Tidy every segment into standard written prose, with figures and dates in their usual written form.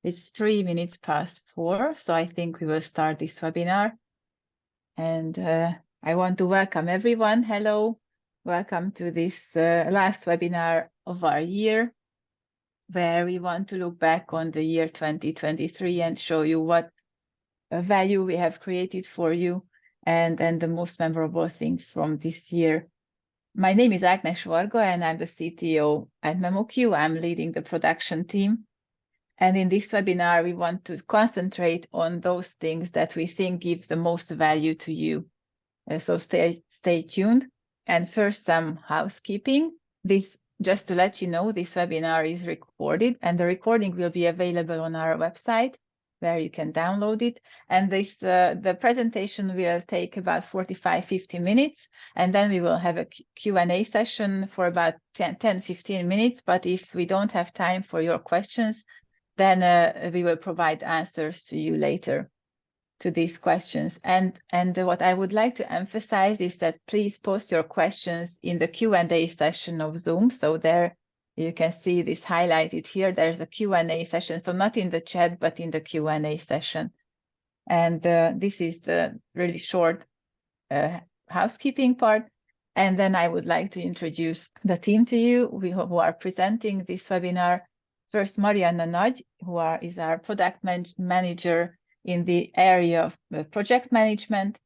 It's 3 minutes past 4, so I think we will start this webinar. And I want to welcome everyone. Hello, welcome to this last webinar of our year, where we want to look back on the year 2023 and show you what value we have created for you and the most memorable things from this year. My name is Ágnes Varga and I'm the CTO at memoQ. I'm leading the production team. And in this webinar, we want to concentrate on those things that we think give the most value to you. So stay tuned. And first, some housekeeping. This, just to let you know, this webinar is recorded and the recording will be available on our website where you can download it. And this the presentation will take about 45-50 minutes, and then we will have a Q&A session for about 10-15 minutes. But if we don't have time for your questions, then we will provide answers to you later to these questions. And what I would like to emphasize is that please post your questions in the Q&A session of Zoom. So there you can see this highlighted here. There's a Q&A session, so not in the chat, but in the Q&A session. And this is the really short housekeeping part. And then I would like to introduce the team to you who are presenting this webinar. First, Marianna Nagy, is our product manager in the area of project management.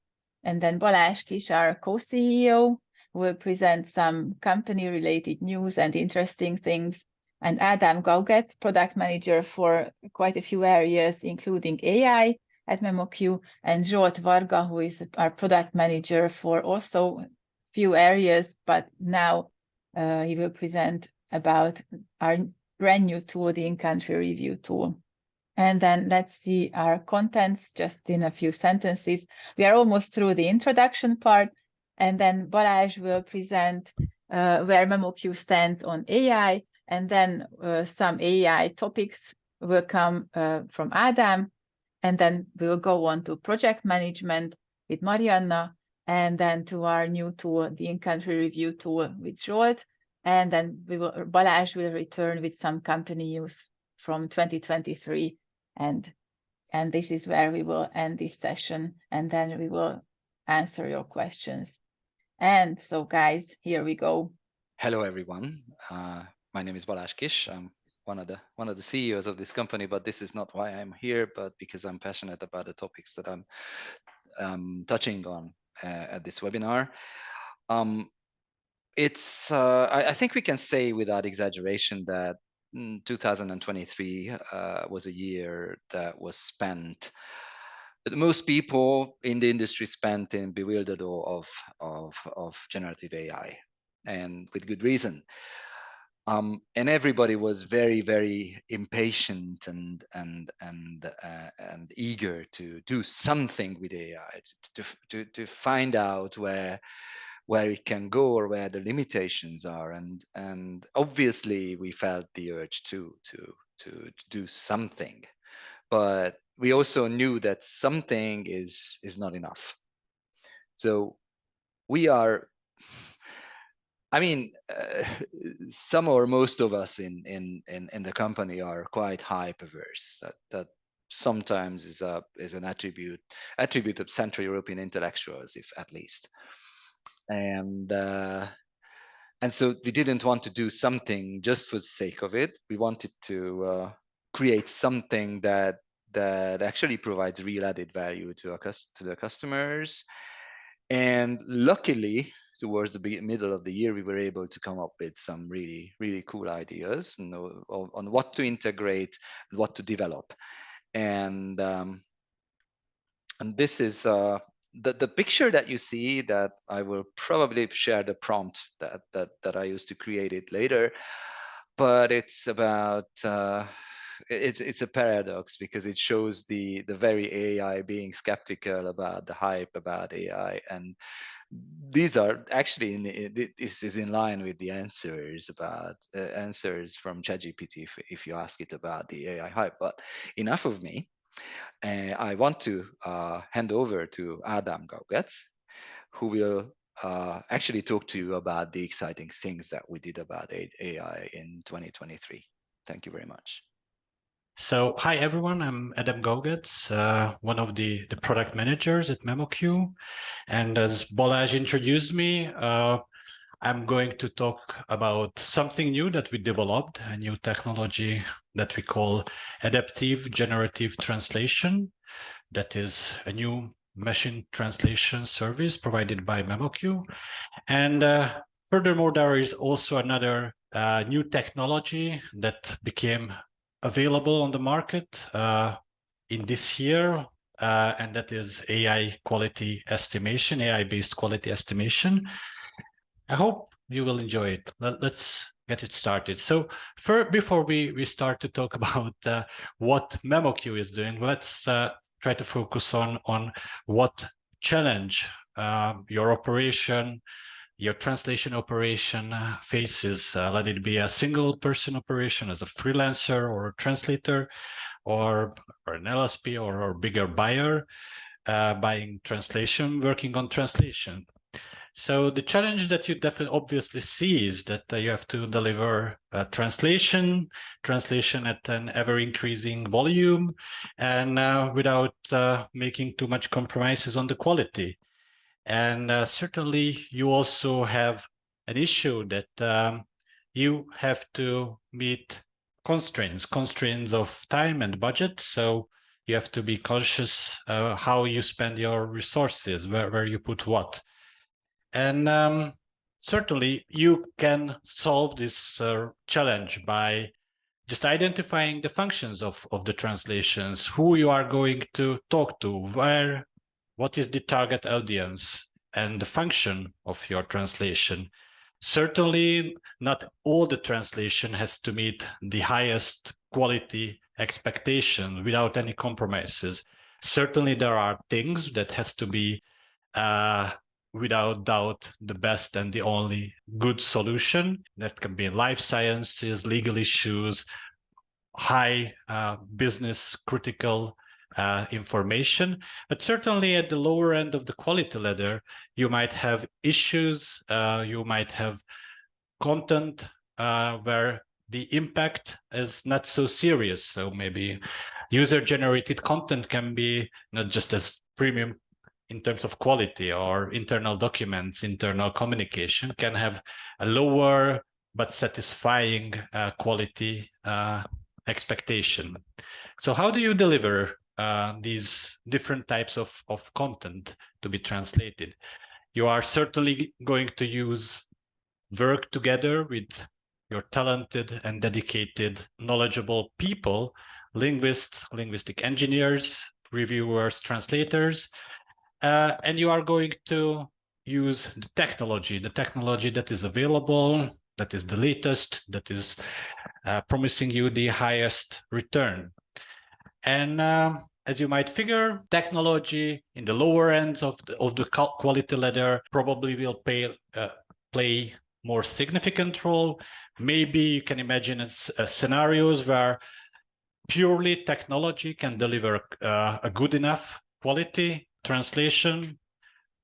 And then Balázs Kis, our co-CEO, will present some company-related news and interesting things. And Adam Gaugets, product manager for quite a few areas, including AI at memoQ, and Zsolt Varga, who is our product manager for also few areas, but now he will present about our brand new tool, the in-country review tool. And then let's see our contents just in a few sentences. We are almost through the introduction part, and then Balázs will present where memoQ stands on AI, and then some AI topics will come from Adam, and then we will go on to project management with Marianna, and then to our new tool, the in-country review tool with Zsolt, and then Balázs will return with some company news from 2023. And this is where we will end this session, and then we will answer your questions. And so, guys, here we go. Hello, everyone. My name is Balázs Kis. I'm one of the CEOs of this company, but this is not why I'm here, but because I'm passionate about the topics that I'm touching on at this webinar. I think we can say without exaggeration that 2023 was a year that was spent, that most people in the industry spent in bewildered awe of generative AI, and with good reason. And everybody was very, very impatient and eager to do something with AI, to find out where it can go or where the limitations are, and obviously we felt the urge to do something, but we also knew that something is not enough. So we are, I mean, some or most of us in the company are quite hype averse. That sometimes is an attribute of Central European intellectuals, if at least. And so we didn't want to do something just for the sake of it. We wanted to create something that actually provides real added value to the customers. And luckily, towards the middle of the year, we were able to come up with some really, really cool ideas on what to integrate, what to develop. And this is the picture that you see, that I will probably share the prompt that I used to create it later, but it's about it's a paradox, because it shows the very AI being skeptical about the hype about AI, and these are actually this is in line with the answers about answers from ChatGPT if you ask it about the AI hype. But enough of me. I want to hand over to Adam Gaugets, who will actually talk to you about the exciting things that we did about AI in 2023. Thank you very much. So, hi everyone, I'm Adam Gogets, one of the product managers at memoQ. And as Balázs introduced me, I'm going to talk about something new that we developed, a new technology that we call adaptive generative translation. That is a new machine translation service provided by memoQ. And furthermore, there is also another new technology that became available on the market in this year, and that is AI quality estimation, AI-based quality estimation. I hope you will enjoy it. Let's get it started. So before we start to talk about what memoQ is doing, let's try to focus on what challenge your operation, your translation operation faces. Let it be a single person operation as a freelancer or a translator, or an LSP or bigger buyer buying translation, working on translation. So the challenge that you definitely obviously see is that you have to deliver translation at an ever increasing volume, and without making too much compromises on the quality. And certainly you also have an issue that you have to meet constraints of time and budget. So you have to be conscious how you spend your resources, where you put what. And certainly you can solve this challenge by just identifying the functions of the translations, who you are going to talk to, what is the target audience, and the function of your translation. Certainly, not all the translation has to meet the highest quality expectation without any compromises. Certainly, there are things that has to be without doubt the best and the only good solution. That can be life sciences, legal issues, high business critical information. But certainly at the lower end of the quality ladder, you might have issues, you might have content where the impact is not so serious. So maybe user-generated content can be not just as premium in terms of quality, or internal documents, internal communication can have a lower but satisfying quality expectation. So how do you deliver these different types of content to be translated? You are certainly going to work together with your talented and dedicated, knowledgeable people, linguists, linguistic engineers, reviewers, translators, and you are going to use the technology that is available, that is the latest, that is promising you the highest return. And as you might figure, technology in the lower ends of the quality ladder probably will play more significant role. Maybe you can imagine scenarios where purely technology can deliver a good enough quality translation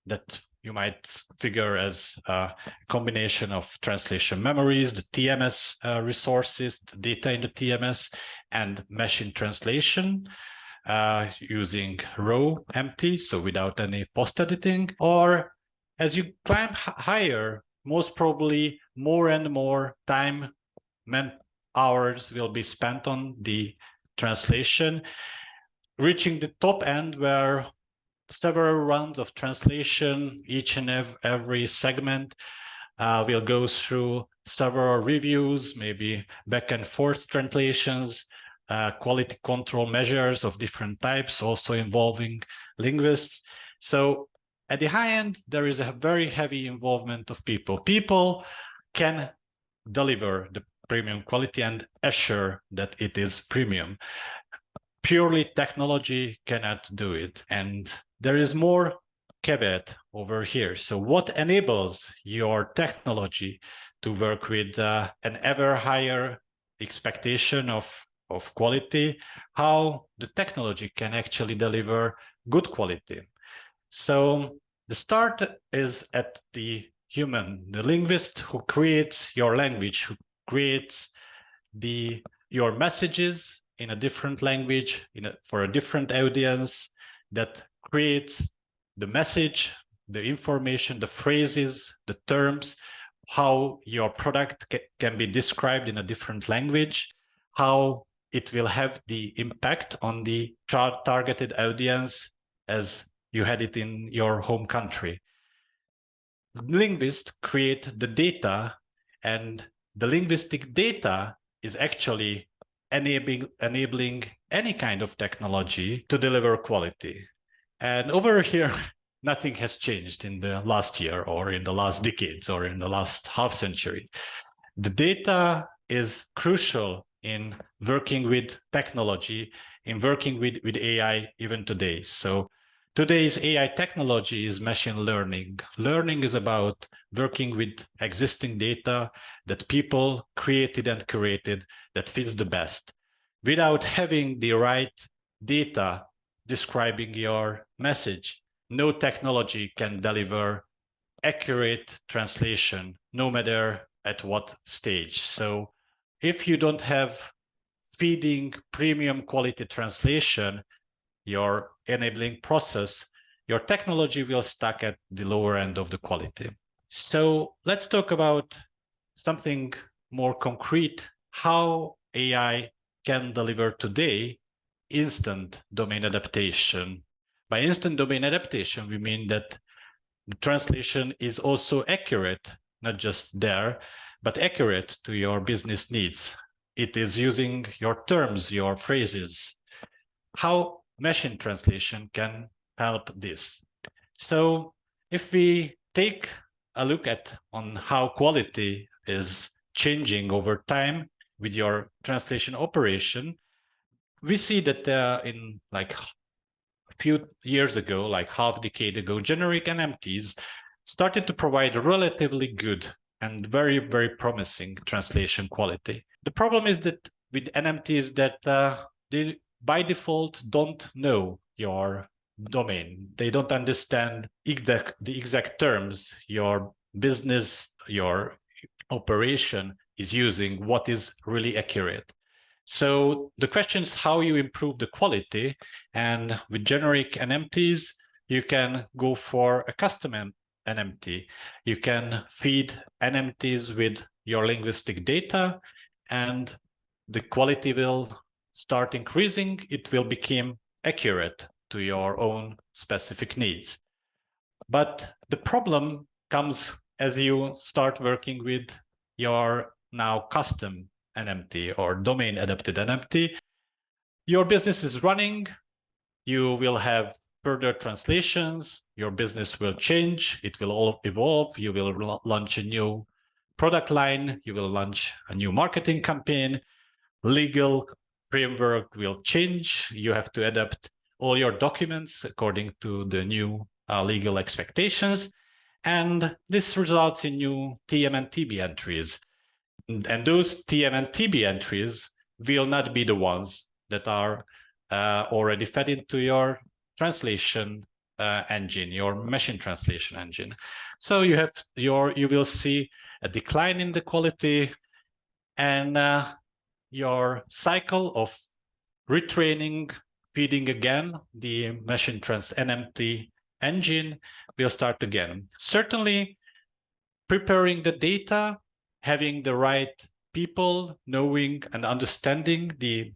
that you might figure as a combination of translation memories, the TMS resources, the data in the TMS, and machine translation using raw empty, so without any post-editing. Or as you climb higher, most probably more and more time, hours will be spent on the translation, reaching the top end where several rounds of translation, each and every segment will go through several reviews, maybe back and forth translations, quality control measures of different types, also involving linguists. So at the high end, there is a very heavy involvement of people. People can deliver the premium quality and assure that it is premium. Purely technology cannot do it. And there is more caveat over here. So what enables your technology to work with an ever higher expectation of quality? How the technology can actually deliver good quality? So the start is at the human, the linguist who creates your language, who creates your messages, in a different language, for a different audience, that creates the message, the information, the phrases, the terms, how your product can be described in a different language, how it will have the impact on the targeted audience as you had it in your home country. Linguists create the data, and the linguistic data is actually enabling any kind of technology to deliver quality. And over here, nothing has changed in the last year or in the last decades or in the last half century. The data is crucial in working with technology, in working with AI even today. So today's AI technology is machine learning. Learning is about working with existing data that people created and curated that fits the best. Without having the right data describing your message, no technology can deliver accurate translation, no matter at what stage. So if you don't have feeding premium quality translation, your enabling process, your technology will stuck at the lower end of the quality. So let's talk about something more concrete, how AI can deliver today instant domain adaptation. By instant domain adaptation, we mean that the translation is also accurate, not just there, but accurate to your business needs. It is using your terms, your phrases. How machine translation can help this? So if we take a look on how quality is changing over time with your translation operation, we see that in like a few years ago, like half a decade ago, generic NMTs started to provide relatively good and very, very promising translation quality. The problem is that with NMTs that they by default don't know your domain. They don't understand the exact terms your business, your operation is using, what is really accurate. So the question is how you improve the quality, and with generic NMTs, you can go for a custom NMT. You can feed NMTs with your linguistic data, and the quality will start increasing. It will become accurate to your own specific needs. But the problem comes as you start working with your now custom NMT or domain adapted NMT. Your business is running, you will have further translations, your business will change, it will all evolve, you will launch a new product line, you will launch a new marketing campaign, legal framework will change, you have to adapt all your documents according to the new legal expectations, and this results in new TM and TB entries. And those TM and TB entries will not be the ones that are already fed into your translation engine, your machine translation engine. So you will see a decline in the quality, and your cycle of retraining, feeding again the machine trans NMT engine will start again. Certainly, preparing the data, having the right people knowing and understanding the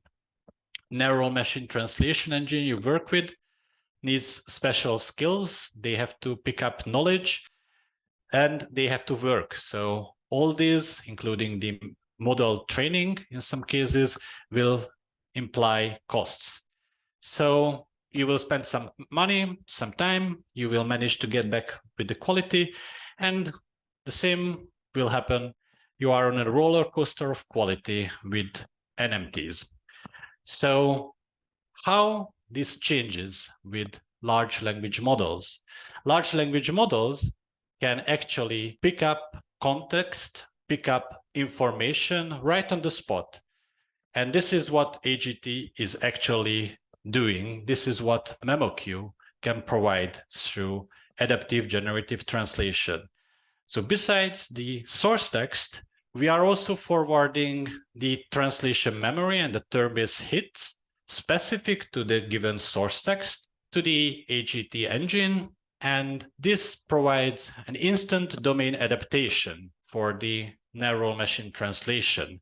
narrow machine translation engine you work with needs special skills. They have to pick up knowledge and they have to work. So all these, including the model training in some cases, will imply costs. So you will spend some money, some time, you will manage to get back with the quality, and the same will happen. You are on a roller coaster of quality with NMTs. So how this changes with large language models? Large language models can actually pick up context, pick up information right on the spot. And this is what AGT is actually doing. This is what memoQ can provide through adaptive generative translation. So besides the source text, we are also forwarding the translation memory and the term-based hits specific to the given source text to the AGT engine. And this provides an instant domain adaptation for the narrow machine translation.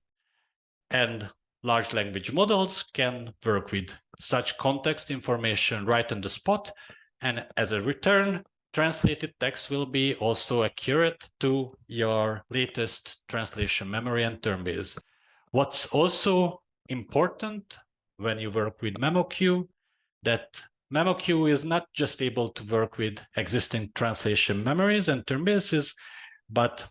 And large language models can work with such context information right on the spot. And as a return, translated text will be also accurate to your latest translation memory and term base. What's also important when you work with memoQ, that memoQ is not just able to work with existing translation memories and term bases, but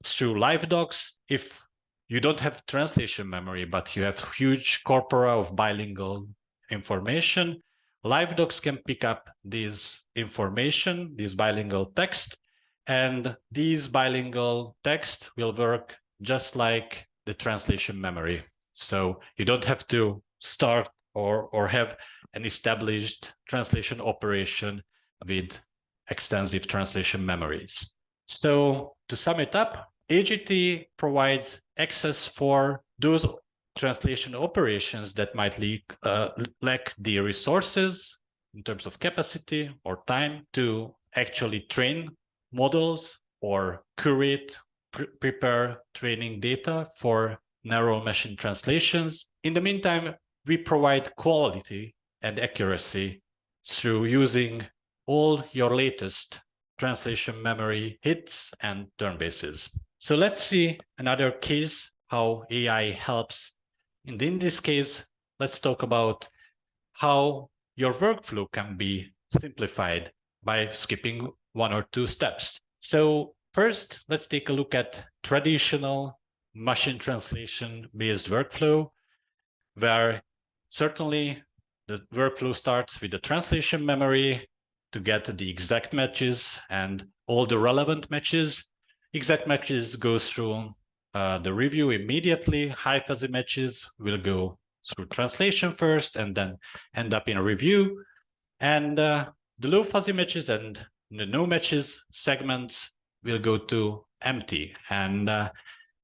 through LiveDocs, if you don't have translation memory, but you have huge corpora of bilingual information, LiveDocs can pick up this information, this bilingual text, and these bilingual text will work just like the translation memory. So you don't have to start or have an established translation operation with extensive translation memories. So to sum it up, AGT provides access for those translation operations that might lack the resources in terms of capacity or time to actually train models or curate, prepare training data for narrow machine translations. In the meantime, we provide quality and accuracy through using all your latest translation memory hits and term bases. So let's see another case how AI helps. And in this case, let's talk about how your workflow can be simplified by skipping one or two steps. So first, let's take a look at traditional machine translation-based workflow, where certainly the workflow starts with the translation memory to get the exact matches and all the relevant matches. Exact matches go through the review immediately. High fuzzy matches will go through translation first and then end up in a review. And the low fuzzy matches and the no matches segments will go to empty. And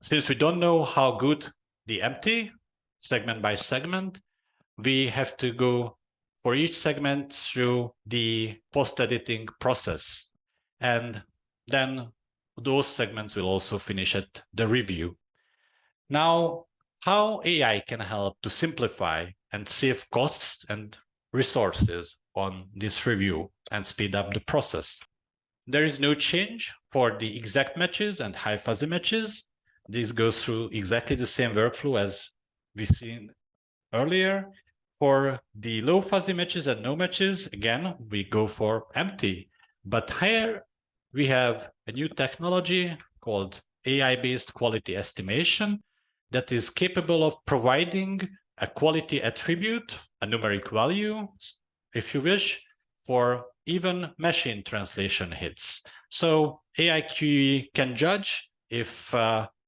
since we don't know how good the empty segment by segment, we have to go for each segment through the post-editing process. And then those segments will also finish at the review. Now, how AI can help to simplify and save costs and resources on this review and speed up the process. There is no change for the exact matches and high fuzzy matches. This goes through exactly the same workflow as we've seen earlier. For the low fuzzy matches and no matches, again, we go for empty. But here we have a new technology called AI-based quality estimation that is capable of providing a quality attribute, a numeric value, if you wish, for even machine translation hits. So AIQE can judge if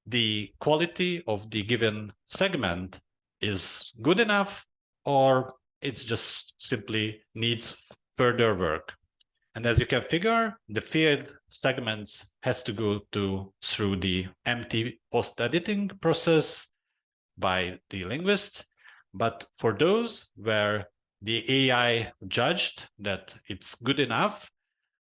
the quality of the given segment is good enough, or it just simply needs further work. And as you can figure, the feared segments has to go through the empty post-editing process by the linguist. But for those where the AI judged that it's good enough,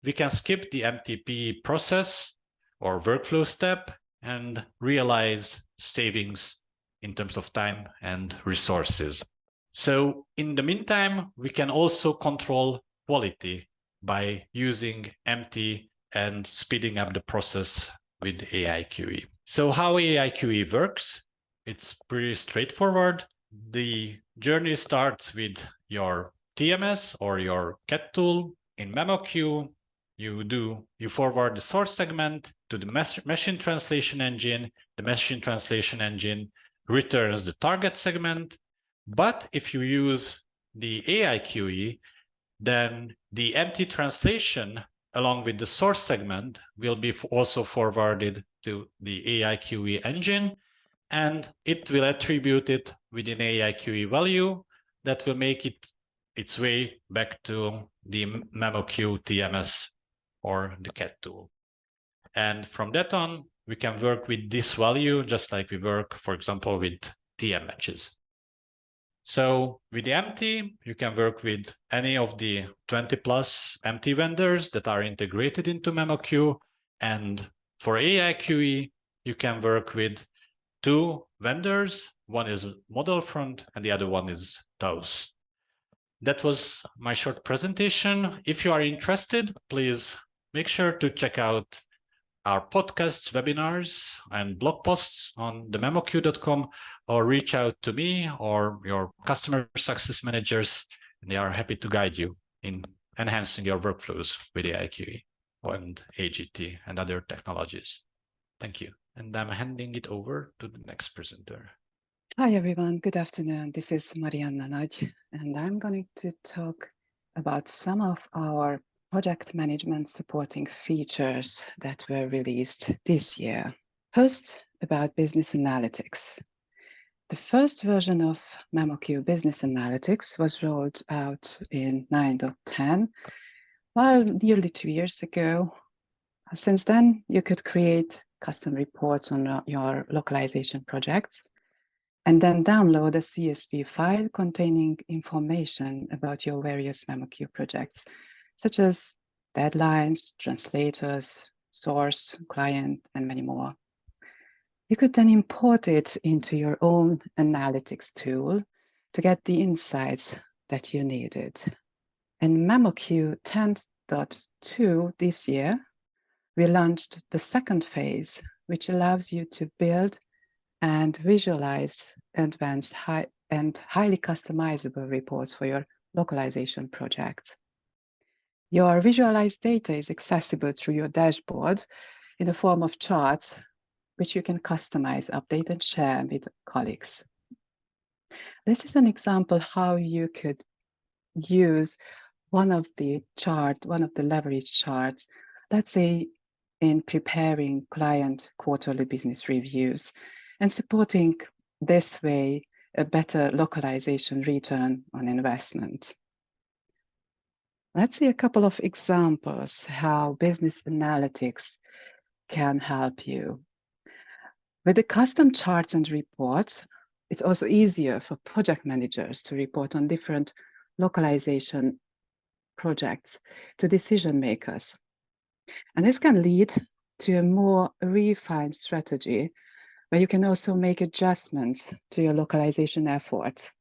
we can skip the MTP process or workflow step and realize savings in terms of time and resources. So in the meantime, we can also control quality by using empty and speeding up the process with AIQE. So how AIQE works, it's pretty straightforward. The journey starts with your TMS or your CAT tool. In memoQ, you forward the source segment to the machine translation engine. The machine translation engine returns the target segment. But if you use the AIQE, then the empty translation along with the source segment will be also forwarded to the AIQE engine, and it will attribute it with an AIQE value that will make it its way back to the memoQ TMS or the CAT tool. And from that on, we can work with this value, just like we work, for example, with TM matches. So with the MT, you can work with any of the 20+ MT vendors that are integrated into memoQ. And for AIQE, you can work with 2 vendors. One is Modelfront and the other one is DAOs. That was my short presentation. If you are interested, please make sure to check out our podcasts, webinars, and blog posts on the memoQ.com, or reach out to me or your customer success managers, and they are happy to guide you in enhancing your workflows with AIQE and AGT and other technologies. Thank you. And I'm handing it over to the next presenter. Hi, everyone. Good afternoon. This is Marianna Nagy, and I'm going to talk about some of our project management supporting features that were released this year. First, about business analytics. The first version of memoQ Business Analytics was rolled out in 9.10, well, nearly 2 years ago. Since then, you could create custom reports on your localization projects and then download a CSV file containing information about your various memoQ projects, such as deadlines, translators, source, client, and many more. You could then import it into your own analytics tool to get the insights that you needed. In memoQ 10.2 this year, we launched the second phase, which allows you to build and visualize advanced and highly customizable reports for your localization projects. Your visualized data is accessible through your dashboard in the form of charts, which you can customize, update, and share with colleagues. This is an example how you could use one of the leverage charts, let's say in preparing client quarterly business reviews, and supporting this way a better localization return on investment. Let's see a couple of examples how business analytics can help you. With the custom charts and reports, it's also easier for project managers to report on different localization projects to decision makers. And this can lead to a more refined strategy where you can also make adjustments to your localization efforts,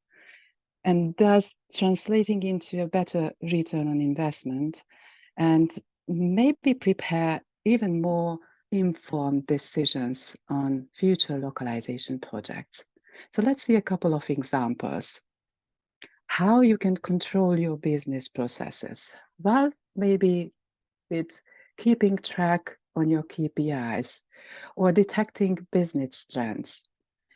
and thus translating into a better return on investment and maybe prepare even more informed decisions on future localization projects. So let's see a couple of examples. How you can control your business processes. Well, maybe with keeping track on your KPIs, or detecting business trends,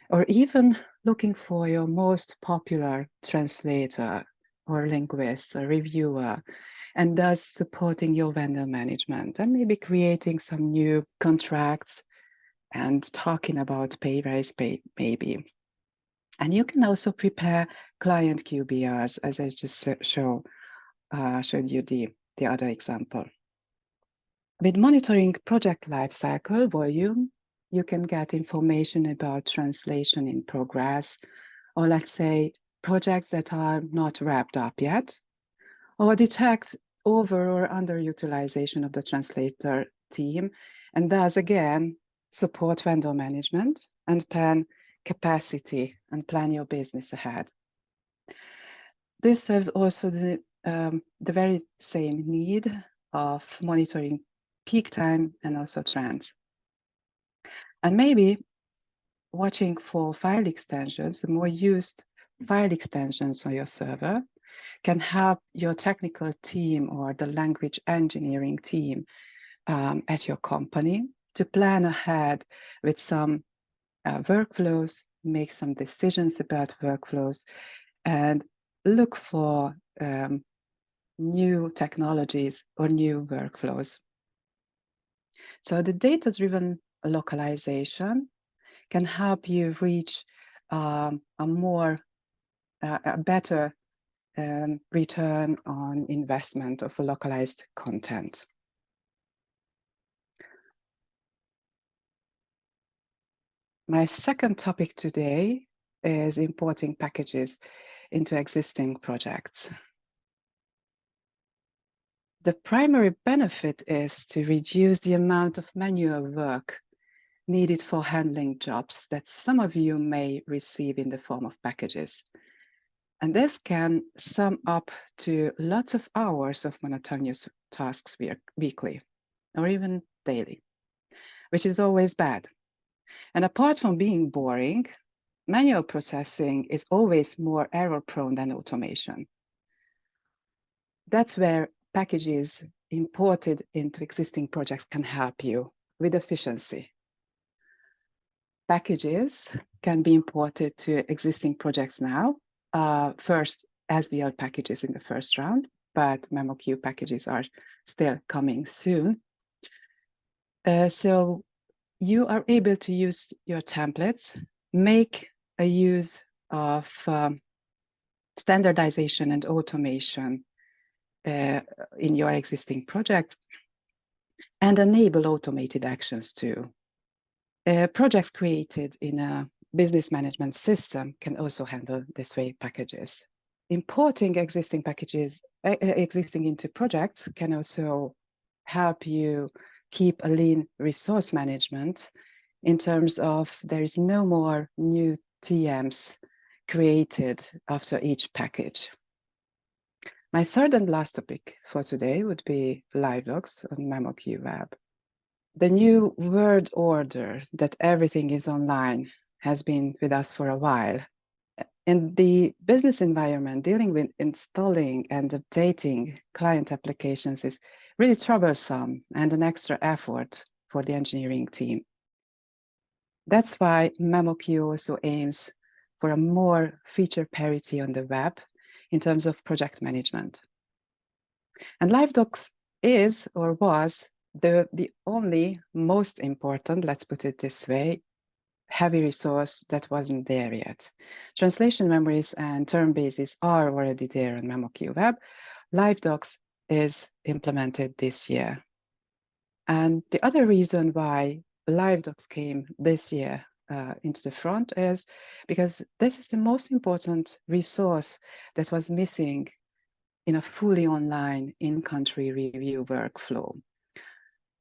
or even looking for your most popular translator or linguist or reviewer, and thus supporting your vendor management, and maybe creating some new contracts and talking about pay raise maybe. And you can also prepare client QBRs, as I just showed you the other example. With monitoring project lifecycle volume, you can get information about translation in progress, or let's say projects that are not wrapped up yet, or detect over or underutilization of the translator team, and thus again, support vendor management and plan capacity and plan your business ahead. This serves also the very same need of monitoring peak time and also trends. And maybe watching for file extensions, the more used file extensions on your server can help your technical team or the language engineering team at your company to plan ahead with some workflows, make some decisions about workflows, and look for new technologies or new workflows. So the data-driven localization can help you reach a better return on investment of localized content. My second topic today is importing packages into existing projects. The primary benefit is to reduce the amount of manual work needed for handling jobs that some of you may receive in the form of packages. And this can sum up to lots of hours of monotonous tasks weekly or even daily, which is always bad. And apart from being boring, manual processing is always more error-prone than automation. That's where packages imported into existing projects can help you with efficiency. Packages can be imported to existing projects now. First, SDL packages in the first round, but memoQ packages are still coming soon. So you are able to use your templates, make a use of standardization and automation in your existing project, and enable automated actions too. Projects created in a business management system can also handle this way packages. Importing existing packages existing into projects can also help you keep a lean resource management in terms of there is no more new TMs created after each package. My third and last topic for today would be LiveDocs on memoQweb. The new world order that everything is online has been with us for a while. In the business environment, dealing with installing and updating client applications is really troublesome and an extra effort for the engineering team. That's why memoQ also aims for a more feature parity on the web in terms of project management. And LiveDocs is or was the only most important, let's put it this way, heavy resource that wasn't there yet. Translation memories and term bases are already there on memoQweb. LiveDocs is implemented this year. And the other reason why LiveDocs came this year into the front is because this is the most important resource that was missing in a fully online in-country review workflow.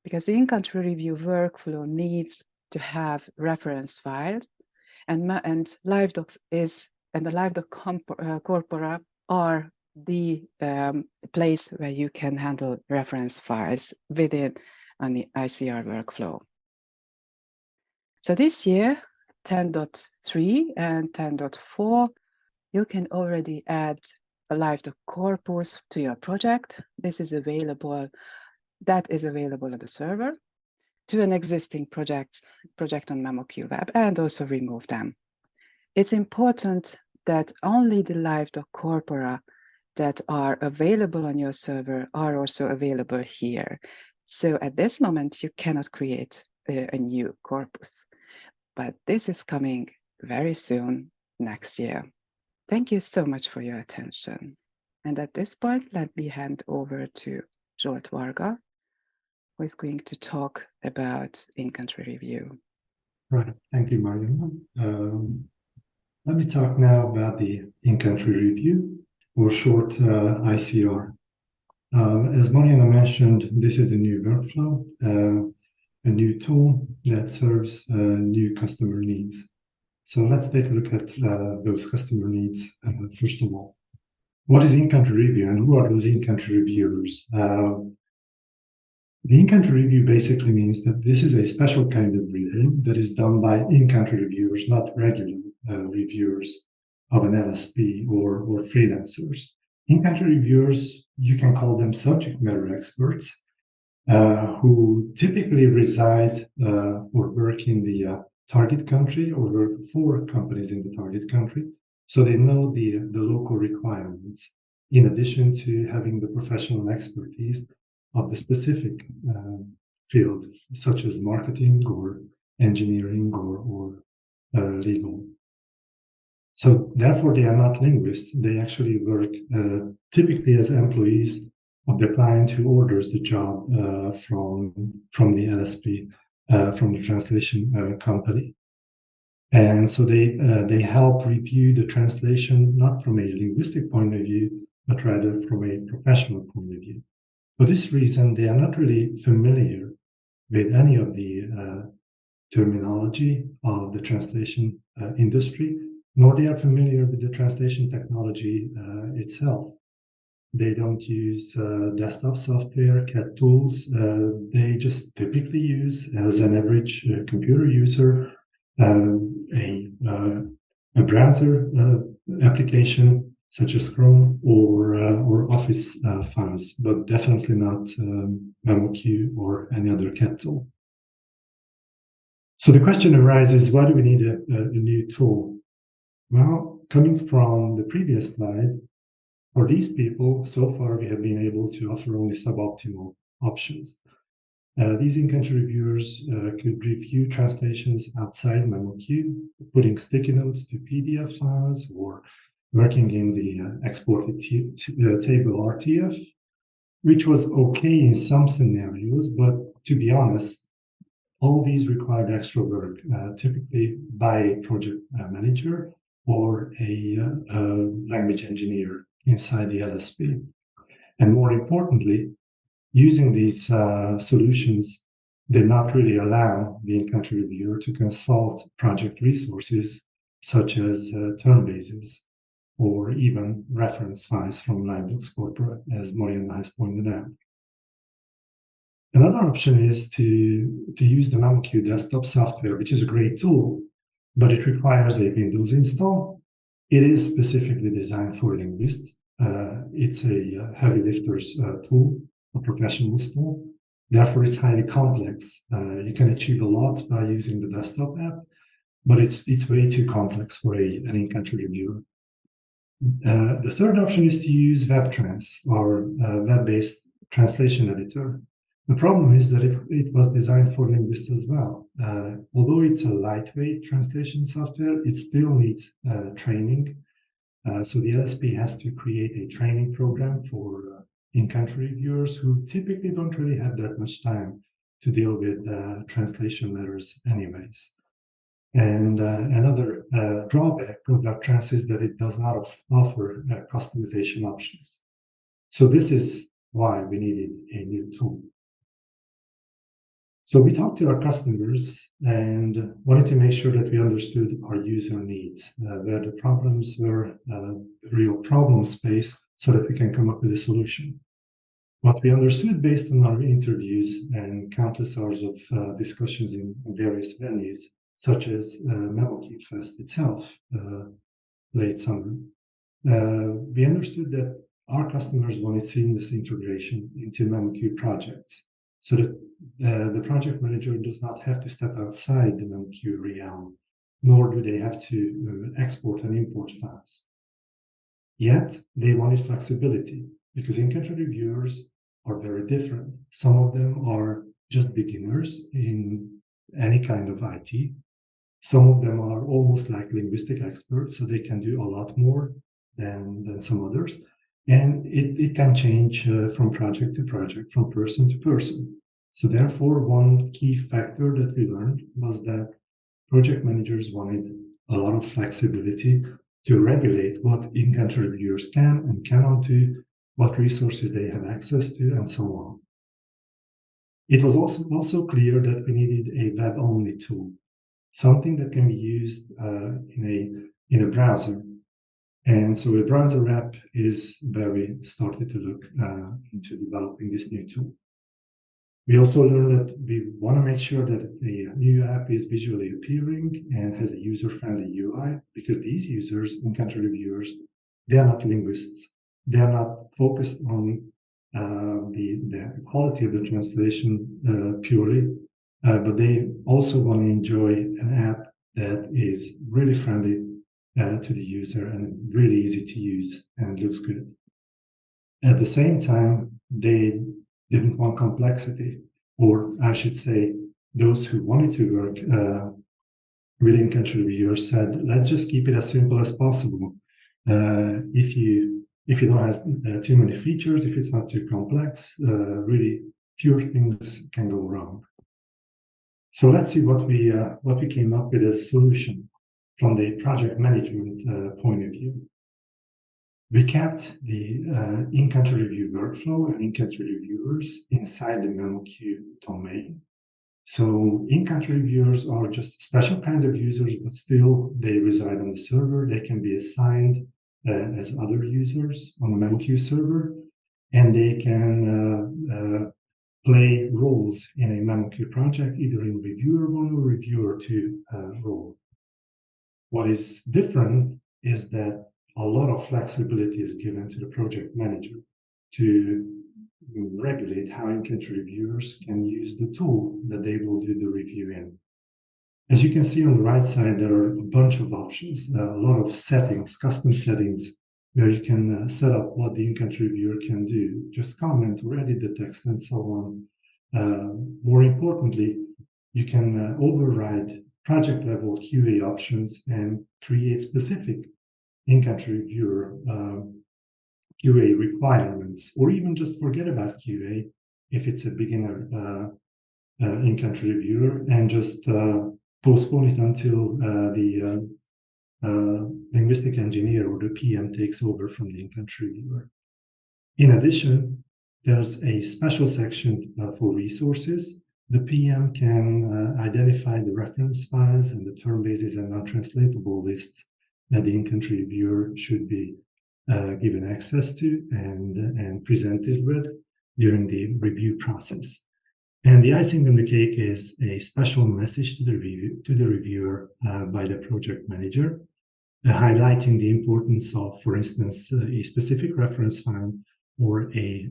Because the in-country review workflow needs to have reference files, and LiveDocs is, and the LiveDoc corpora are the place where you can handle reference files within an ICR workflow. So this year, 10.3 and 10.4, you can already add a LiveDoc corpus to your project. This is available, that is available on the server, to an existing project on memoQweb, and also remove them. It's important that only the LiveDoc corpora that are available on your server are also available here. So at this moment, you cannot create a new corpus, but this is coming very soon next year. Thank you so much for your attention. And at this point, let me hand over to Zsolt Varga, who is going to talk about in-country review. Right, thank you, Marianna. Let me talk now about the in-country review, or short ICR. As Marianna mentioned, this is a new workflow, a new tool that serves new customer needs. So let's take a look at those customer needs first of all. What is in-country review and who are those in-country reviewers? The in-country review basically means that this is a special kind of review that is done by in-country reviewers, not regular reviewers of an LSP or freelancers. In-country reviewers, you can call them subject matter experts who typically reside or work in the target country or work for companies in the target country. So they know the local requirements, in addition to having the professional expertise of the specific field, such as marketing or engineering or legal. So therefore, they are not linguists. They actually work typically as employees of the client who orders the job from the LSP, from the translation company. And so they help review the translation, not from a linguistic point of view, but rather from a professional point of view. For this reason, they are not really familiar with any of the terminology of the translation industry, nor they are familiar with the translation technology itself. They don't use desktop software, CAT tools. They just typically use, as an average computer user, a browser application such as Chrome or Office files, but definitely not memoQ or any other CAT tool. So the question arises, why do we need a new tool? Well, coming from the previous slide, for these people, so far we have been able to offer only suboptimal options. These in-country reviewers could review translations outside memoQ, putting sticky notes to PDF files or working in the exported table RTF, which was okay in some scenarios, but to be honest, all these required extra work, typically by a project manager or a language engineer inside the LSP. And more importantly, using these solutions did not really allow the in-country reviewer to consult project resources such as term bases or even reference files from LiveDocs corporate, as Marianna has pointed out. Another option is to use the memoQ desktop software, which is a great tool, but it requires a Windows install. It is specifically designed for linguists. It's a heavy lifters tool, a professional's tool. Therefore, it's highly complex. You can achieve a lot by using the desktop app, but it's way too complex for an in-country reviewer. The third option is to use WebTrans, or web-based translation editor. The problem is that it was designed for linguists as well. Although it's a lightweight translation software, it still needs training. So the LSP has to create a training program for in-country reviewers who typically don't really have that much time to deal with translation errors anyways. And another drawback of WebTrans is that it does not offer customization options. So this is why we needed a new tool. So we talked to our customers and wanted to make sure that we understood our user needs, where the problems were real problem space, so that we can come up with a solution. What we understood based on our interviews and countless hours of discussions in various venues, such as memoQfest itself, late summer, we understood that our customers wanted seamless integration into memoQ projects, so that the project manager does not have to step outside the memoQ realm, nor do they have to export and import files. Yet, they wanted flexibility, because in-country reviewers are very different. Some of them are just beginners in any kind of IT. Some of them are almost like linguistic experts, so they can do a lot more than some others. And it can change from project to project, from person to person. So therefore, one key factor that we learned was that project managers wanted a lot of flexibility to regulate what in-country reviewers can and cannot do, what resources they have access to, and so on. It was also clear that we needed a web-only tool, something that can be used in a browser. And so a browser app is where we started to look into developing this new tool. We also learned that we want to make sure that the new app is visually appealing and has a user-friendly UI, because these users, in-country reviewers, they are not linguists. They are not focused on the quality of the translation purely, but they also want to enjoy an app that is really friendly to the user and really easy to use and looks good. At the same time, they didn't want complexity, or I should say, those who wanted to work with in-country reviewers said, let's just keep it as simple as possible. If you don't have too many features, if it's not too complex, really fewer things can go wrong. So let's see what we came up with as a solution. from the project management point of view. We kept the in-country review workflow and in-country reviewers inside the memoQ domain. So in-country reviewers are just a special kind of users, but still they reside on the server. They can be assigned as other users on the memoQ server, and they can play roles in a memoQ project, either in reviewer 1 or reviewer 2 role. What is different is that a lot of flexibility is given to the project manager to regulate how in-country reviewers can use the tool that they will do the review in. As you can see on the right side, there are a bunch of options, a lot of settings, custom settings, where you can set up what the in-country reviewer can do, just comment or edit the text and so on. More importantly, you can override project-level QA options and create specific in-country reviewer QA requirements, or even just forget about QA if it's a beginner in-country reviewer, and just postpone it until the linguistic engineer or the PM takes over from the in-country reviewer. In addition, there's a special section for resources. The PM can identify the reference files and the term bases and untranslatable lists that the in-country reviewer should be given access to and presented with during the review process. And the icing on the cake is a special message to the reviewer by the project manager, highlighting the importance of, for instance, a specific reference file or a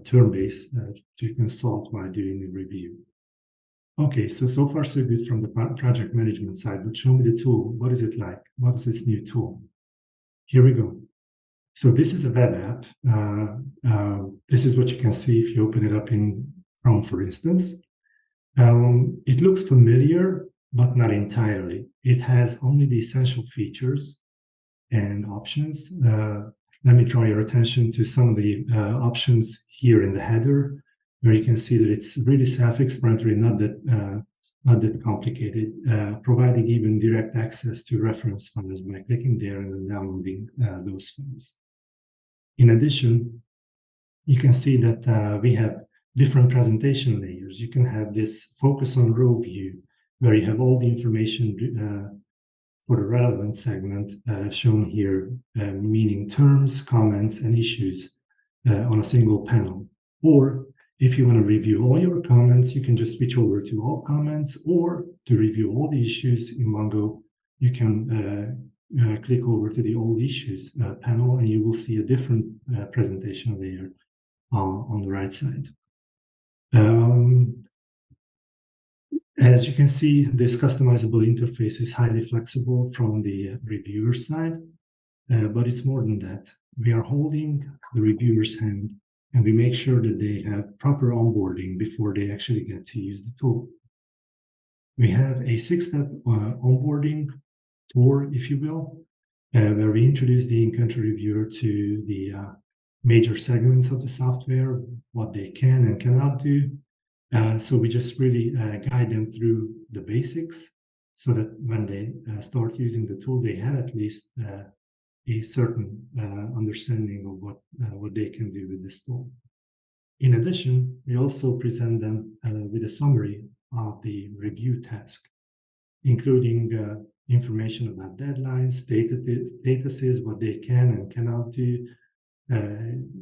term base to consult while doing the review. Okay, so far so good from the project management side, but show me the tool. What is it like? What is this new tool? Here we go. So this is a web app. This is what you can see if you open it up in Chrome, for instance. It looks familiar, but not entirely. It has only the essential features and options. Let me draw your attention to some of the options here in the header, where you can see that it's really self-explanatory, not that complicated, providing even direct access to reference files by clicking there and then downloading those files. In addition, you can see that we have different presentation layers. You can have this focus on row view, where you have all the information for the relevant segment shown here, meaning terms, comments, and issues on a single panel. Or if you want to review all your comments, you can just switch over to all comments, or to review all the issues in one go, you can click over to the all issues panel, and you will see a different presentation layer on the right side. As you can see, this customizable interface is highly flexible from the reviewer side, but it's more than that. We are holding the reviewer's hand, and we make sure that they have proper onboarding before they actually get to use the tool. We have a 6-step onboarding tour, if you will, where we introduce the in-country reviewer to the major segments of the software, what they can and cannot do. So we just really guide them through the basics, so that when they start using the tool, they have at least a certain understanding of what they can do with this tool. In addition, we also present them with a summary of the review task, including information about deadlines, statuses, what they can and cannot do.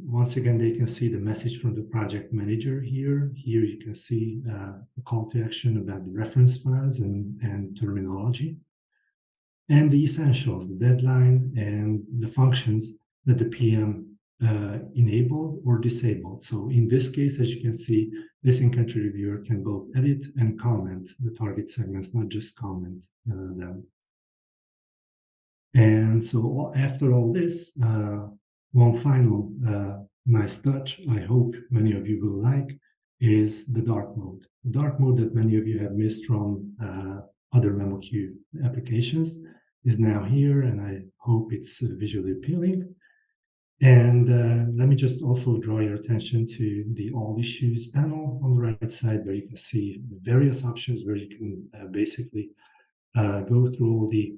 Once again, they can see the message from the project manager here. Here you can see a call to action about the reference files and terminology, and the essentials, the deadline, and the functions that the PM enabled or disabled. So in this case, as you can see, this in-country reviewer can both edit and comment the target segments, not just comment them. And so after all this, one final nice touch, I hope many of you will like, is the dark mode. The dark mode that many of you have missed from other memoQ applications is now here, and I hope it's visually appealing. And let me just also draw your attention to the all issues panel on the right side, where you can see the various options where you can basically go through all the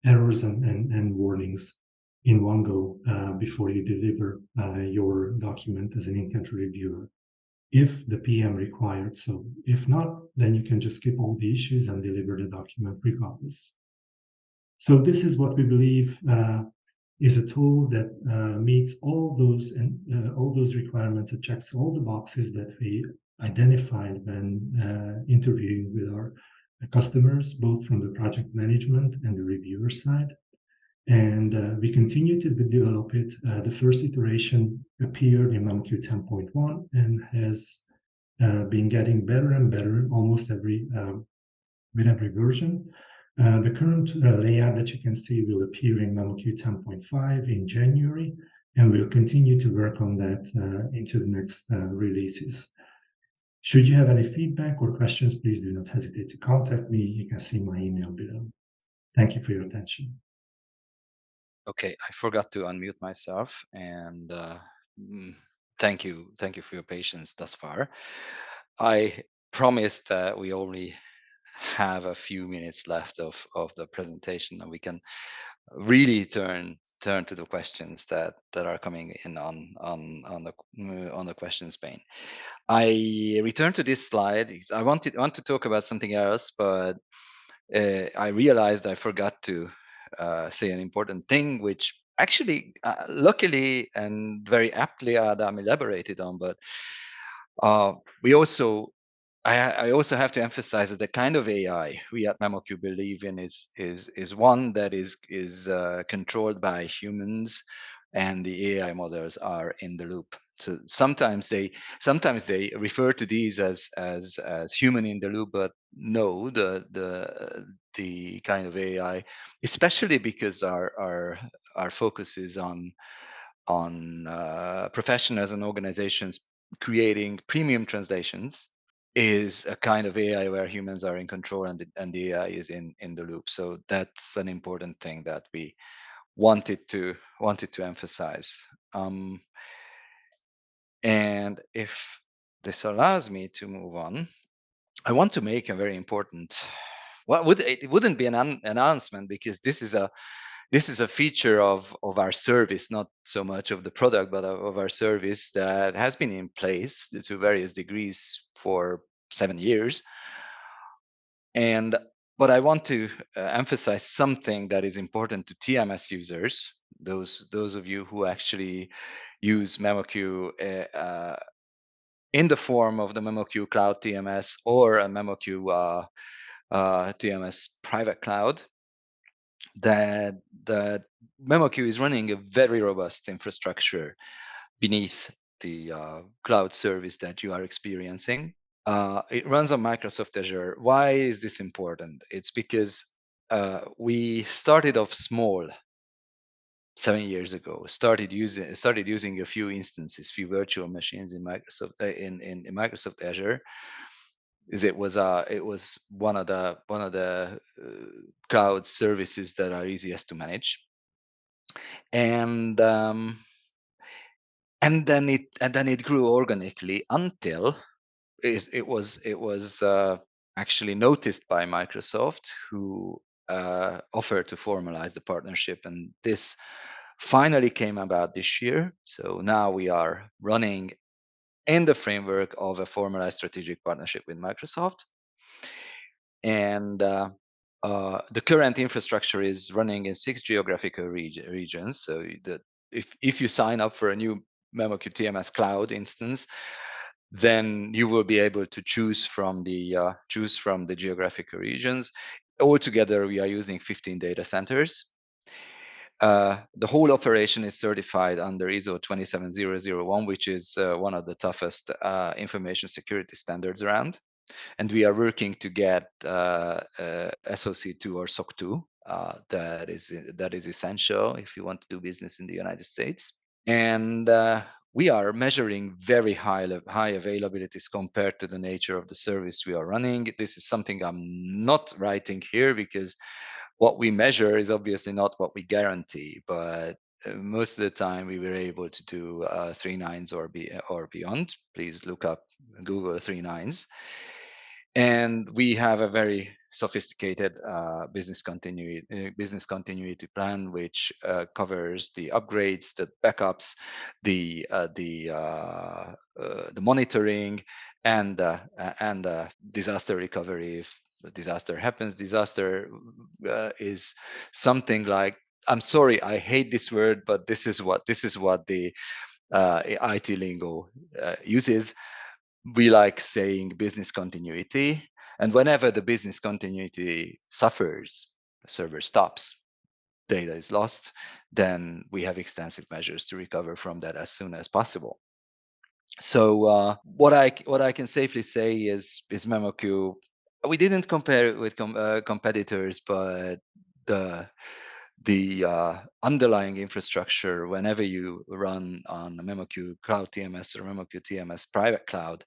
errors and warnings in one go before you deliver your document as an in-country reviewer, if the PM required so. If not, then you can just skip all the issues and deliver the document regardless. So this is what we believe is a tool that meets all those requirements. It checks all the boxes that we identified when interviewing with our customers, both from the project management and the reviewer side. And we continue to develop it. The first iteration appeared in memoQ 10.1 and has been getting better and better almost with every version. The current layout that you can see will appear in memoQ 10.5 in January, and we'll continue to work on that into the next releases. Should you have any feedback or questions, please do not hesitate to contact me. You can see my email below. Thank you for your attention. Okay, I forgot to unmute myself, and thank you for your patience thus far. I promised that we only have a few minutes left of the presentation, and we can really turn to the questions that are coming in on the questions pane. I return to this slide. I want to talk about something else, but I realized I forgot to say an important thing, which actually, luckily and very aptly, Adam elaborated on. But we also, I also have to emphasize that the kind of AI we at memoQ believe in is one that is controlled by humans, and the AI models are in the loop. So sometimes they refer to these as human in the loop, but no, the kind of AI, especially because our focus is on professionals and organizations creating premium translations, is a kind of AI where humans are in control and the AI is in the loop. So that's an important thing that we wanted to emphasize. And if this allows me to move on, I want to make a very important, it wouldn't be an announcement, because this is a feature of our service, not so much of the product, but of our service that has been in place to various degrees for 7 years. But I want to emphasize something that is important to TMS users, those of you who actually use memoQ in the form of the memoQ Cloud TMS or a memoQ TMS private cloud, that memoQ is running a very robust infrastructure beneath the cloud service that you are experiencing. It runs on Microsoft Azure. Why is this important? It's because we started off small 7 years ago. Started using a few instances, few virtual machines in Microsoft in Microsoft Azure. It was one of the cloud services that are easiest to manage, and then it grew organically until it was actually noticed by Microsoft, who offered to formalize the partnership, and this finally came about this year. So now we are running in the framework of a formalized strategic partnership with Microsoft, and the current infrastructure is running in 6 geographical regions. So if you sign up for a new memoQ TMS cloud instance, then you will be able to choose from the geographical regions. Altogether, we are using 15 data centers. The whole operation is certified under ISO 27001, which is one of the toughest information security standards around. And we are working to get SOC 2 or SOC 2. That is essential if you want to do business in the United States. And we are measuring very high availabilities compared to the nature of the service we are running. This is something I'm not writing here, because what we measure is obviously not what we guarantee, but most of the time we were able to do 3 nines or beyond. Please look up Google 3 nines. And we have a very sophisticated business continuity plan, which covers the upgrades, the backups, the monitoring, and disaster recovery. If the disaster happens, disaster is something like, I'm sorry, I hate this word, but this is what the IT lingo uses. We like saying business continuity, and whenever the business continuity suffers, server stops, data is lost, then we have extensive measures to recover from that as soon as possible. So what I can safely say is memoQ, we didn't compare it with competitors, but the underlying infrastructure, whenever you run on a memoQ Cloud TMS or memoQ TMS private cloud,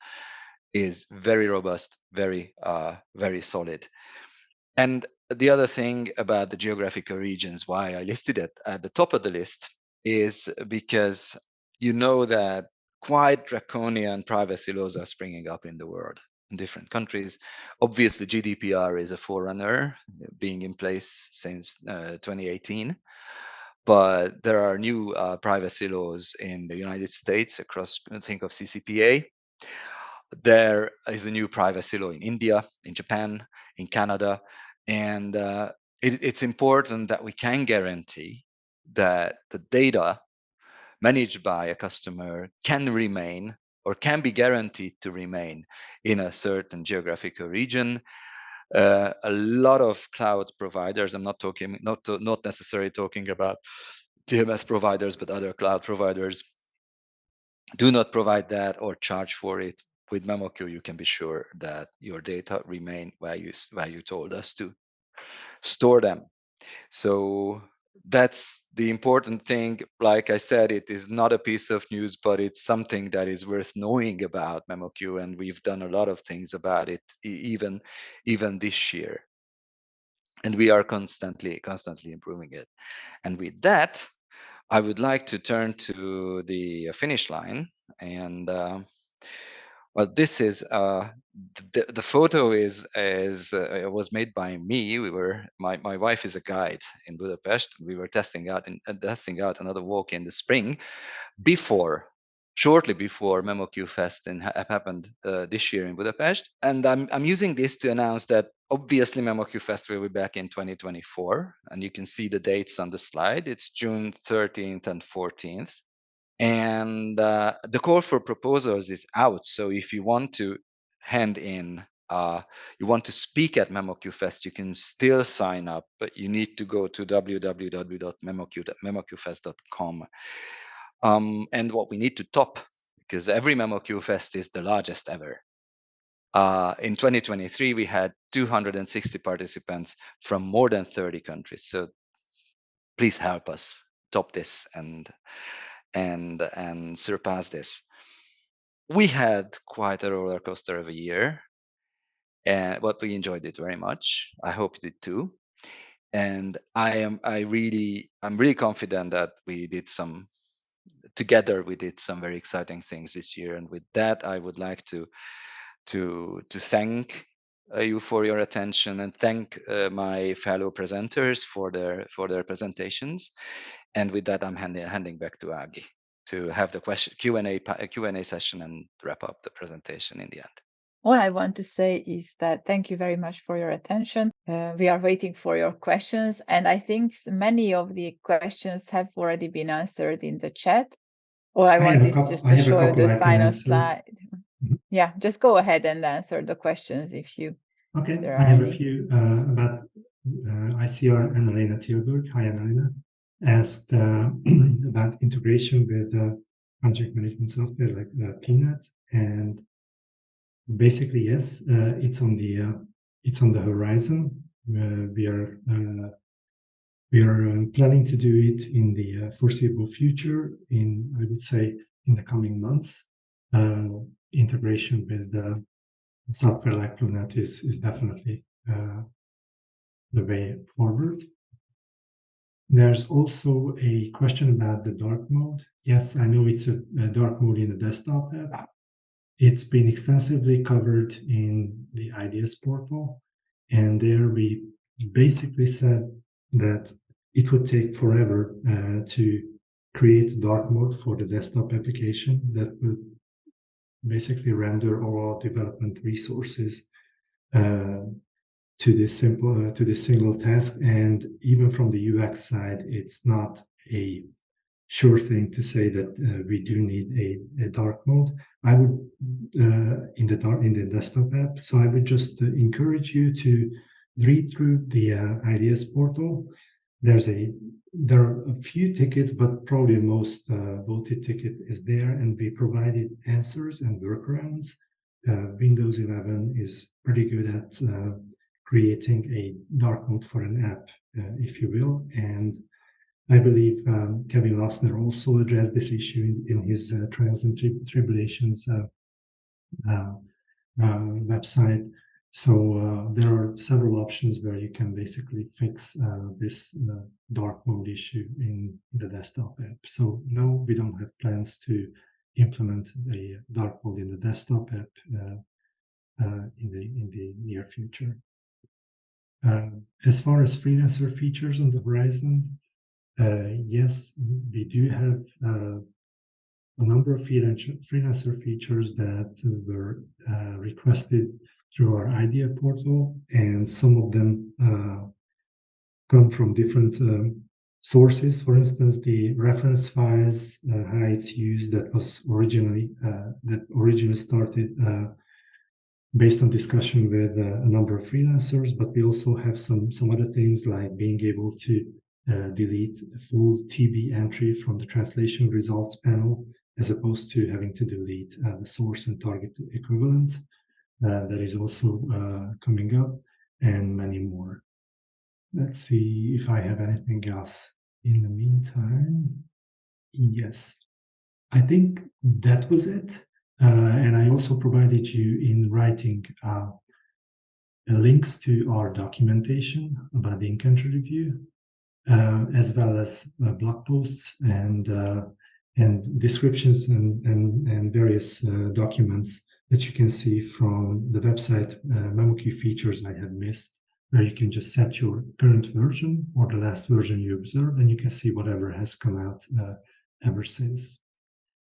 is very robust, very solid. And the other thing about the geographical regions, why I listed it at the top of the list, is because you know that quite draconian privacy laws are springing up in the world in different countries. Obviously, GDPR is a forerunner, being in place since 2018. But there are new privacy laws in the United States across, think of CCPA. There is a new privacy law in India, in Japan, in Canada, and it's important that we can guarantee that the data managed by a customer can remain or can be guaranteed to remain in a certain geographical region. A lot of cloud providers, I'm not necessarily talking about TMS providers, but other cloud providers, do not provide that or charge for it. With memoQ, you can be sure that your data remain where you told us to store them. So that's the important thing. Like I said, it is not a piece of news, but it's something that is worth knowing about memoQ, and we've done a lot of things about it, even this year. And we are constantly improving it. And with that, I would like to turn to the finish line. And well, this is the photo was made by me. My wife is a guide in Budapest. We were testing out another walk in the spring, shortly before memoQfest happened this year in Budapest. And I'm using this to announce that obviously memoQfest will be back in 2024. And you can see the dates on the slide. It's June 13th and 14th. And the call for proposals is out. So if you want to hand in, you want to speak at memoQfest, you can still sign up, but you need to go to www.memoqfest.com. And what we need to top, because every memoQfest is the largest ever. In 2023, we had 260 participants from more than 30 countries. So please help us top this and surpass this. We had quite a roller coaster of a year, but we enjoyed it very much. I hope you did too. And I'm really confident that we did some very exciting things this year. And with that, I would like to thank you for your attention and thank my fellow presenters for their presentations. And with that, I'm handing back to Agi to have the Q&A session and wrap up the presentation in the end. All I want to say is that thank you very much for your attention. We are waiting for your questions, and I think many of the questions have already been answered in the chat. All I want is just to show you the final slide. Mm-hmm. Yeah, just go ahead and answer the questions if you. Okay, I have a few about. I see our Annalena Tilburg. Hi, Annalena. Asked about integration with project management software like Plunet, and basically yes, it's on the horizon. We are planning to do it in the foreseeable future. I would say in the coming months. Integration with software like Plunet is definitely the way forward. There's also a question about the dark mode. Yes, I know it's a dark mode in the desktop app, It's been extensively covered in the ideas portal, and there we basically said that it would take forever to create dark mode for the desktop application that would basically render all development resources to this single task. And even from the UX side, it's not a sure thing to say that we do need a dark mode. I would in the desktop app. So I would just encourage you to read through the ideas portal. There are a few tickets, but probably the most voted ticket is there, and we provided answers and workarounds. Windows 11 is pretty good at creating a dark mode for an app, if you will, and I believe Kevin Lassner also addressed this issue in his Trials and Tribulations website. So there are several options where you can basically fix this dark mode issue in the desktop app. So no, we don't have plans to implement a dark mode in the desktop app in the near future. As far as freelancer features on the horizon, yes, we do have a number of freelancer features that were requested through our idea portal, and some of them come from different sources. For instance, the reference files, how it's used, that originally started based on discussion with a number of freelancers, but we also have some other things like being able to delete the full TB entry from the translation results panel, as opposed to having to delete the source and target equivalent. That is also coming up, and many more. Let's see if I have anything else in the meantime. Yes, I think that was it. And I also provided you in writing links to our documentation about the in-country review, as well as blog posts and descriptions and various documents that you can see from the website. memoQ features I have missed, where you can just set your current version or the last version you observed, and you can see whatever has come out ever since.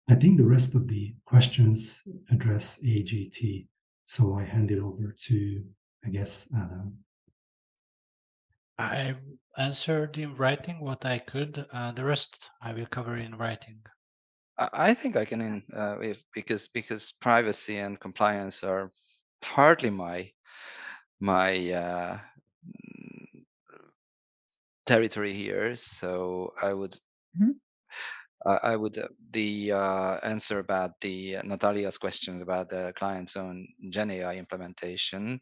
I think the rest of the questions address AGT, so I hand it over to, I guess, Adam. I answered in writing what I could. The rest I will cover in writing. I think I can, because privacy and compliance are partly my territory here. So I would. I would the answer about the Natalia's questions about the client's own GenAI implementation.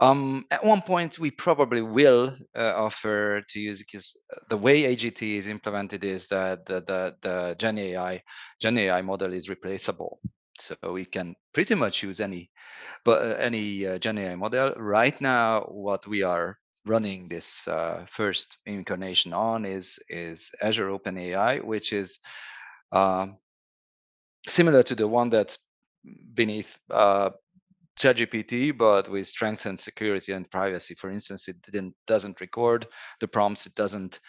At one point, we probably will offer to use, because the way AGT is implemented is that the GenAI model is replaceable, so we can pretty much use any GenAI model. Right now, what we are running this first incarnation on is Azure OpenAI, which is similar to the one that's beneath ChatGPT, but with strengthened security and privacy. For instance, it doesn't record the prompts, it doesn't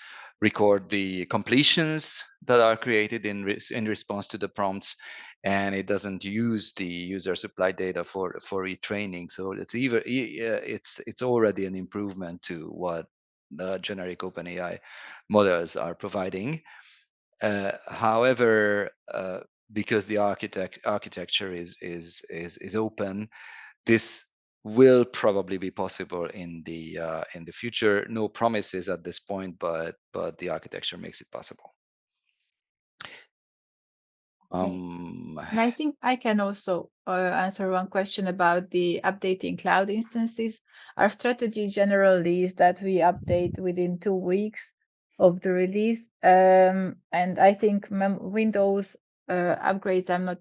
record the completions that are created in response to the prompts, and it doesn't use the user supply data for retraining. So it's already an improvement to what the generic OpenAI models are providing. However, because the architecture is open, this will probably be possible in the future. No promises at this point, but the architecture makes it possible. And I think I can also answer one question about the updating cloud instances. Our strategy generally is that we update within 2 weeks of the release. And I think Windows upgrades, I'm not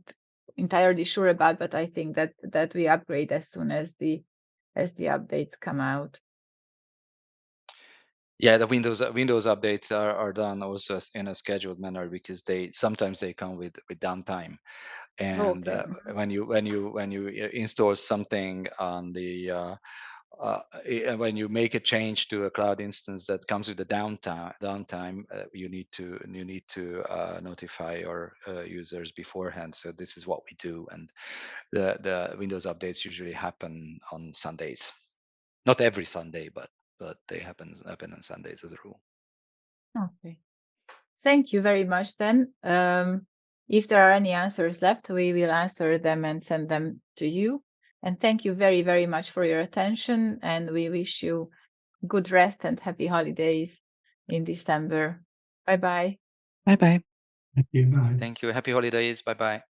entirely sure about, but I think that we upgrade as soon as the updates come out. Yeah, the Windows updates are done also in a scheduled manner, because sometimes they come with downtime. And Okay. when you install something on the when you make a change to a cloud instance that comes with a downtime, you need to notify your users beforehand. So this is what we do, and the Windows updates usually happen on Sundays. Not every Sunday, but they happen on Sundays as a rule. Okay. Thank you very much then. If there are any answers left, we will answer them and send them to you. And thank you very, very much for your attention. And we wish you good rest and happy holidays in December. Bye-bye. Bye-bye. Thank you. Bye. Thank you. Happy holidays. Bye-bye.